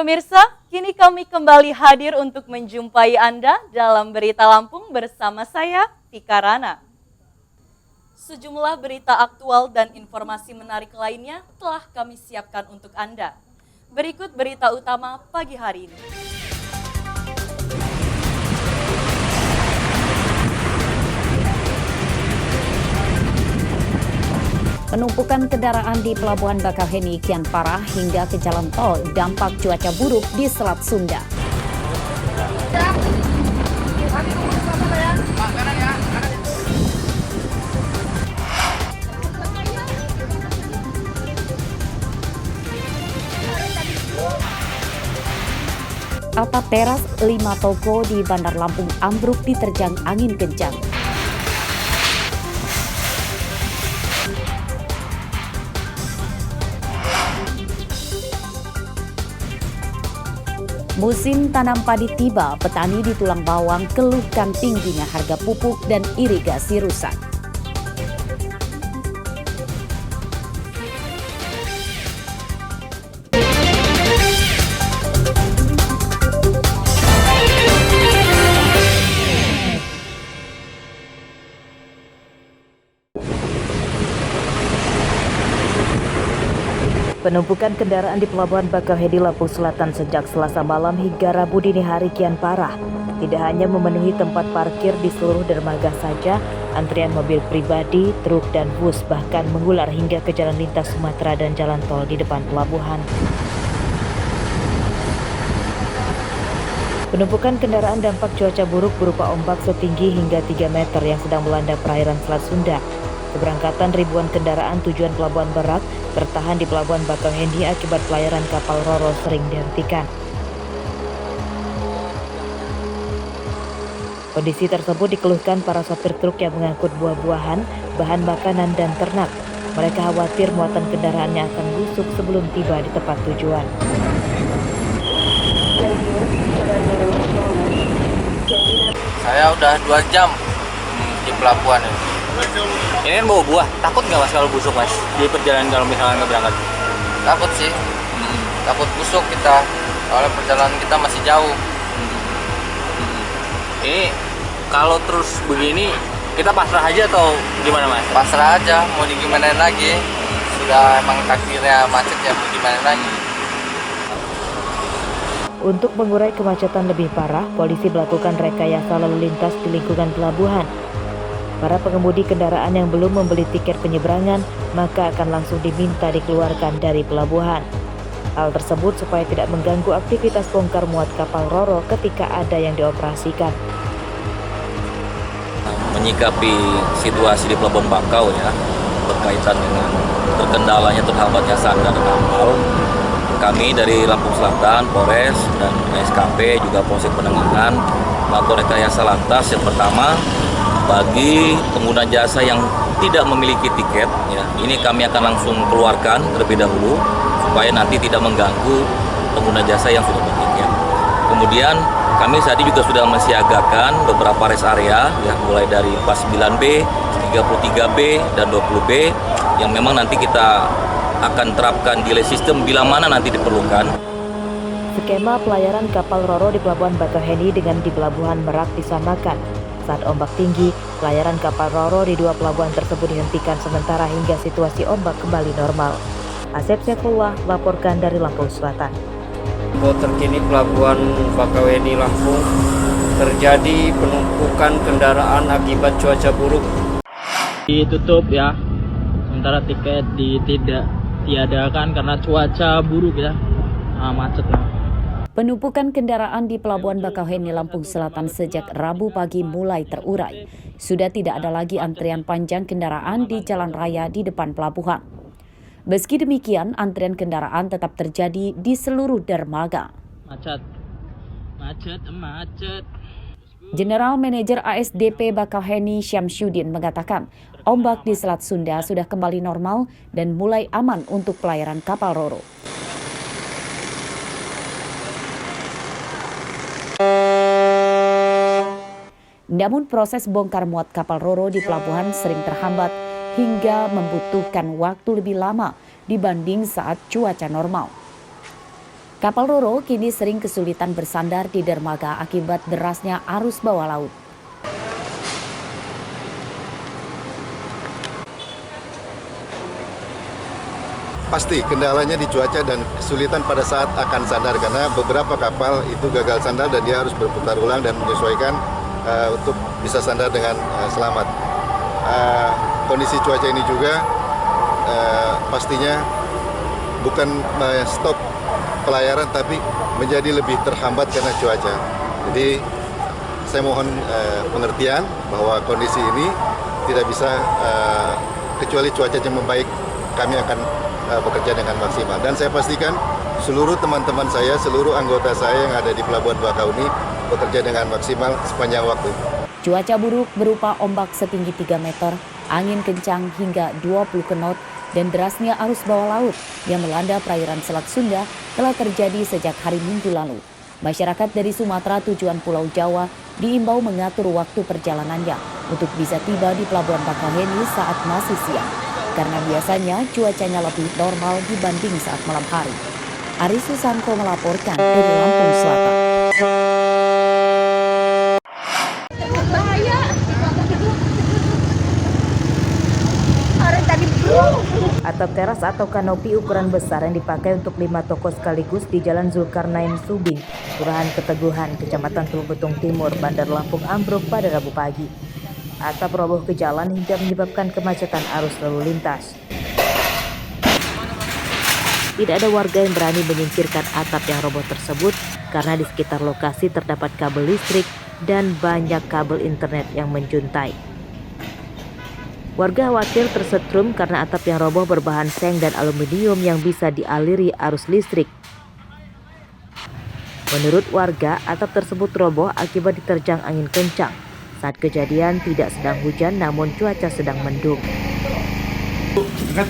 Pemirsa, kini kami kembali hadir untuk menjumpai Anda dalam Berita Lampung bersama saya, Tika Rana. Sejumlah berita aktual dan informasi menarik lainnya telah kami siapkan untuk Anda. Berikut berita utama pagi hari ini. Penumpukan kendaraan di Pelabuhan Bakauheni kian parah hingga ke jalan tol, dampak cuaca buruk di Selat Sunda. Atap teras 5 toko di Bandar Lampung ambruk diterjang angin kencang. Musim tanam padi tiba, petani di Tulang Bawang keluhkan tingginya harga pupuk dan irigasi rusak. Penumpukan kendaraan di Pelabuhan Bakauheni Lampung Selatan sejak Selasa malam hingga Rabu dini hari kian parah. Tidak hanya memenuhi tempat parkir di seluruh dermaga saja, antrian mobil pribadi, truk, dan bus bahkan mengular hingga ke jalan lintas Sumatera dan jalan tol di depan pelabuhan. Penumpukan kendaraan dampak cuaca buruk berupa ombak setinggi hingga 3 meter yang sedang melanda perairan Selat Sunda. Keberangkatan ribuan kendaraan tujuan Pelabuhan Merak tertahan di Pelabuhan Bakauheni akibat pelayaran kapal Roro sering dihentikan. Kondisi tersebut dikeluhkan para sopir truk yang mengangkut buah-buahan, bahan makanan, dan ternak. Mereka khawatir muatan kendaraannya akan busuk sebelum tiba di tempat tujuan. Saya udah 2 jam di pelabuhan ini. Ini kan bawa buah, takut nggak mas kalau busuk mas di perjalanan kalau misalnya nggak berangkat? Takut sih, takut busuk kita, soalnya perjalanan kita masih jauh. Ini kalau terus begini kita pasrah aja atau gimana mas? Pasrah aja, mau digimanain lagi. Sudah emang takdirnya macet ya, mau gimana lagi. Untuk mengurai kemacetan lebih parah, polisi melakukan rekayasa lalu lintas di lingkungan pelabuhan. Para pengemudi kendaraan yang belum membeli tiket penyeberangan maka akan langsung diminta dikeluarkan dari pelabuhan. Hal tersebut supaya tidak mengganggu aktivitas bongkar muat kapal Roro ketika ada yang dioperasikan. Menyikapi situasi di Pelabuhan Bakau ya, berkaitan dengan terkendalanya terhambatnya sandar kapal, kami dari Lampung Selatan, Polres dan SKP juga Polsek Penanganan melakukan rekayasa lantas. Yang pertama, bagi pengguna jasa yang tidak memiliki tiket, ya, ini kami akan langsung keluarkan terlebih dahulu supaya nanti tidak mengganggu pengguna jasa yang sudah bertiket. Kemudian kami saat ini juga sudah mensiagakan beberapa rest area, ya, mulai dari 49B, 33B, dan 20B yang memang nanti kita akan terapkan delay system bila mana nanti diperlukan. Skema pelayaran kapal Roro di Pelabuhan Bakauheni dengan di Pelabuhan Merak disamakan. Saat ombak tinggi, pelayaran kapal Roro di 2 pelabuhan tersebut dihentikan sementara hingga situasi ombak kembali normal. Asep Saifullah laporkan dari Lampung Selatan. Info terkini Pelabuhan Bakauheni Lampung, terjadi penumpukan kendaraan akibat cuaca buruk. Ditutup ya, sementara tiket tidak tiadakan karena cuaca buruk ya, macet lah. Penumpukan kendaraan di Pelabuhan Bakauheni Lampung Selatan sejak Rabu pagi mulai terurai. Sudah tidak ada lagi antrian panjang kendaraan di jalan raya di depan pelabuhan. Meski demikian, antrian kendaraan tetap terjadi di seluruh dermaga. Macet. General Manager ASDP Bakauheni Syamsuddin mengatakan, ombak di Selat Sunda sudah kembali normal dan mulai aman untuk pelayaran kapal Roro. Namun proses bongkar muat kapal Roro di pelabuhan sering terhambat hingga membutuhkan waktu lebih lama dibanding saat cuaca normal. Kapal Roro kini sering kesulitan bersandar di dermaga akibat derasnya arus bawah laut. Pasti kendalanya di cuaca dan kesulitan pada saat akan sandar karena beberapa kapal itu gagal sandar dan dia harus berputar ulang dan menyesuaikan untuk bisa sandar dengan selamat. Kondisi cuaca ini juga pastinya bukan stop pelayaran tapi menjadi lebih terhambat karena cuaca. Jadi saya mohon pengertian bahwa kondisi ini tidak bisa kecuali cuacanya membaik kami akan bekerja dengan maksimal. Dan saya pastikan seluruh teman-teman saya, seluruh anggota saya yang ada di Pelabuhan Bakauheni bekerja dengan maksimal sepanjang waktu. Cuaca buruk berupa ombak setinggi 3 meter, angin kencang hingga 20 knot, dan derasnya arus bawah laut yang melanda perairan Selat Sunda telah terjadi sejak hari Minggu lalu. Masyarakat dari Sumatera tujuan Pulau Jawa diimbau mengatur waktu perjalanannya untuk bisa tiba di Pelabuhan Bakauheni saat masih siang, karena biasanya cuacanya lebih normal dibanding saat malam hari. Ari Susanto melaporkan dari Lampung Selatan. Atap teras atau kanopi ukuran besar yang dipakai untuk 5 toko sekaligus di Jalan Zulkarnain Subing, Kelurahan Keteguhan, Kecamatan Teluk Betung Timur, Bandar Lampung ambruk pada Rabu pagi. Atap roboh ke jalan hingga menyebabkan kemacetan arus lalu lintas. Tidak ada warga yang berani menyingkirkan atap yang roboh tersebut karena di sekitar lokasi terdapat kabel listrik dan banyak kabel internet yang menjuntai. Warga khawatir tersetrum karena atap yang roboh berbahan seng dan aluminium yang bisa dialiri arus listrik. Menurut warga, atap tersebut roboh akibat diterjang angin kencang. Saat kejadian tidak sedang hujan namun cuaca sedang mendung.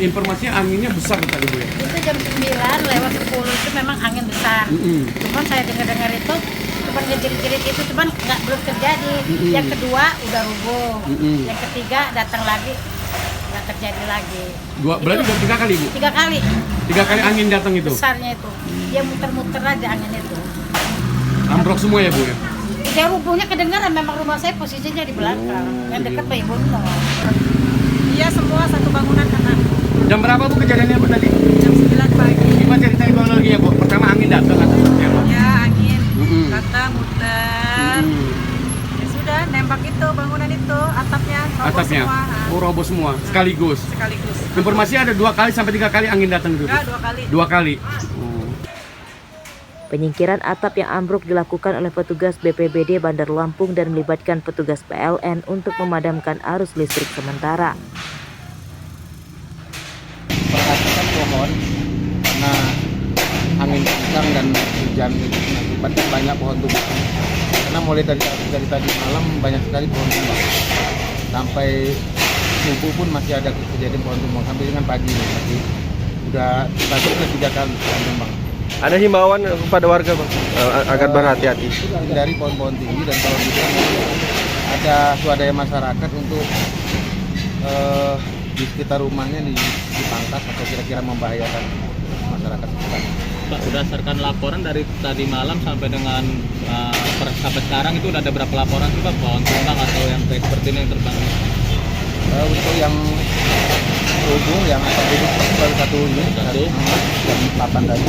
Informasinya anginnya besar tadi Bu ya? Itu jam 9 lewat 10 itu memang angin besar. Cuman saya dengar itu cuman ngejerit-jerit itu cuman belum terjadi. Yang kedua udah rubuh. Yang ketiga datang lagi nggak terjadi lagi. Berarti udah 3 kali Bu? 3 kali. 3 kali angin datang itu? Besarnya itu. Dia muter-muter aja angin itu. Ambrok semua ya Bu ya? Saya rubuhnya kedengaran, memang rumah saya posisinya di belakang, yang dekat Pak Ibu. Iya semua satu bangunan kena. Jam berapa Bu kejadiannya Bu tadi? Jam 9 pagi. Coba ceritain kronologi ya Bu. Pertama angin datang atau seperti apa? Ya angin, datang muter. Ya sudah nembak itu bangunan itu, atapnya roboh semua. Oh roboh semua, sekaligus? Sekaligus. Informasi ada 2 kali sampai 3 kali angin datang itu? Enggak, 2 kali. 2 kali? Penyingkiran atap yang ambruk dilakukan oleh petugas BPBD Bandar Lampung dan melibatkan petugas PLN untuk memadamkan arus listrik sementara. Perhatikan pohon karena angin kencang dan hujan itu mengakibatkan banyak pohon tumbang. Karena mulai dari tadi malam banyak sekali pohon tumbang. Sampai subuh pun masih ada kejadian pohon tumbang sampai dengan pagi masih udah 3 kali pohon tumbang. Ada himbauan kepada warga Bang agar berhati-hati. Dari pohon-pohon tinggi dan kalau bisa ada swadaya masyarakat untuk di sekitar rumahnya dipangkas atau kira-kira membahayakan masyarakat sekitar. Pak, berdasarkan laporan dari tadi malam sampai dengan sampai sekarang itu udah ada berapa laporan sih Pak pohon tumbang atau yang seperti ini yang terbang? Untuk yang rubuh yang baru satu unit jam 8 tadi.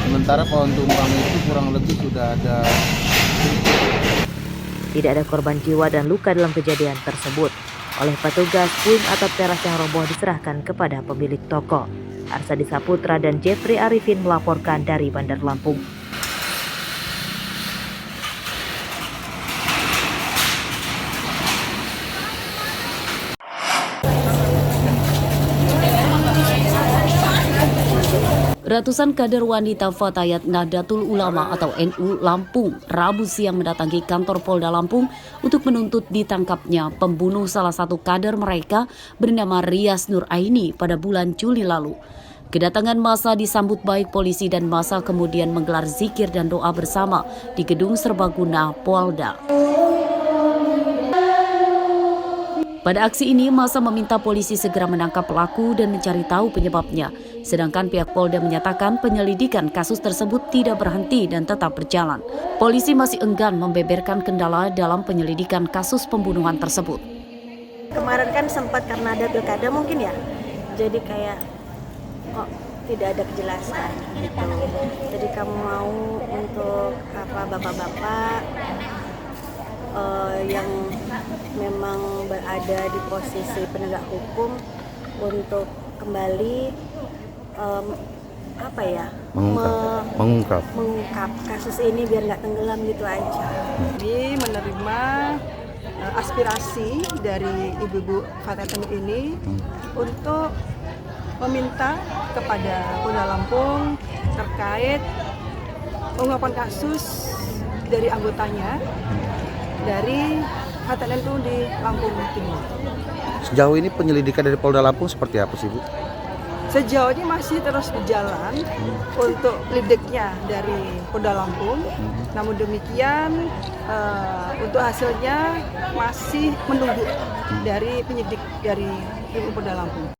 Sementara pohon tumbang itu kurang lebih sudah ada. Tidak ada korban jiwa dan luka dalam kejadian tersebut. Oleh petugas, puing atap teras yang roboh diserahkan kepada pemilik toko. Arsadi Saputra dan Jeffrey Arifin melaporkan dari Bandar Lampung. Ratusan kader wanita Fatayat Nahdlatul Ulama atau NU Lampung Rabu siang mendatangi kantor Polda Lampung untuk menuntut ditangkapnya pembunuh salah satu kader mereka bernama Rias Nur Aini pada bulan Juli lalu. Kedatangan massa disambut baik polisi dan massa kemudian menggelar zikir dan doa bersama di Gedung Serbaguna Polda. Pada aksi ini, massa meminta polisi segera menangkap pelaku dan mencari tahu penyebabnya. Sedangkan pihak Polda menyatakan penyelidikan kasus tersebut tidak berhenti dan tetap berjalan. Polisi masih enggan membeberkan kendala dalam penyelidikan kasus pembunuhan tersebut. Kemarin kan sempat karena ada pilkada mungkin ya, jadi kayak kok tidak ada kejelasan gitu. Jadi kamu mau untuk bapak-bapak yang memang berada di posisi penegak hukum untuk kembali mengungkap kasus ini biar nggak tenggelam gitu aja. Jadi menerima aspirasi dari ibu-ibu Fatah Temit ini untuk meminta kepada Polda Lampung terkait pengungkapan kasus dari anggotanya dari HTNU di Lampung Timur. Sejauh ini penyelidikan dari Polda Lampung seperti apa sih, Bu? Sejauh ini masih terus berjalan untuk lidiknya dari Polda Lampung. Namun demikian untuk hasilnya masih menunggu dari penyidik dari Polda Lampung.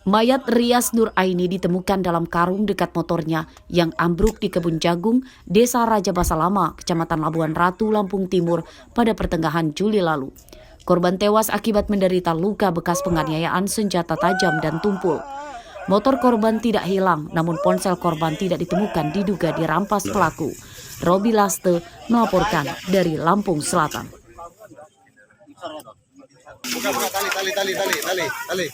Mayat Rias Nur Aini ditemukan dalam karung dekat motornya yang ambruk di kebun jagung, Desa Raja Basa Lama, Kecamatan Labuan Ratu, Lampung Timur pada pertengahan Juli lalu. Korban tewas akibat menderita luka bekas penganiayaan senjata tajam dan tumpul. Motor korban tidak hilang, namun ponsel korban tidak ditemukan diduga dirampas pelaku. Robi Laste melaporkan dari Lampung Selatan. Buka tali.